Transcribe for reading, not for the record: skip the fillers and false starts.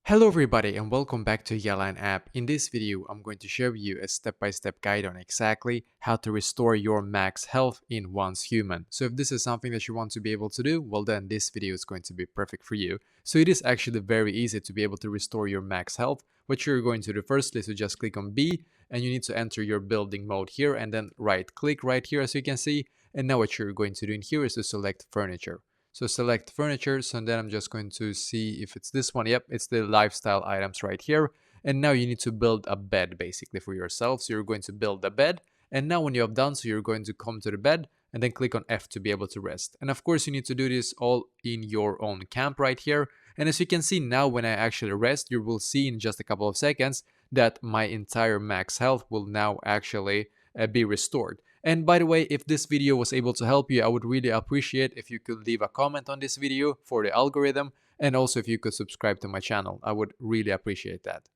Hello everybody and welcome back to Yalan app. In this video, I'm going to share with you a step-by-step guide on exactly how to restore your max health in Once Human. So if this is something that you want to be able to do, well then this video is going to be perfect for you. So it is actually very easy to be able to restore your max health. What you're going to do firstly is to just click on B and you need to enter your building mode here and then right click right here as you can see. And now what you're going to do in here is to select furniture. So select furniture, so then I'm just going to see if it's this one. Yep, it's the lifestyle items right here. And now you need to build a bed basically for yourself. So you're going to build a bed. And now when you have done so, you're going to come to the bed and then click on F to be able to rest. And of course, you need to do this all in your own camp right here. And as you can see now, when I actually rest, you will see in just a couple of seconds that my entire max health will now actually be restored. And by the way, if this video was able to help you, I would really appreciate if you could leave a comment on this video for the algorithm, and also if you could subscribe to my channel. I would really appreciate that.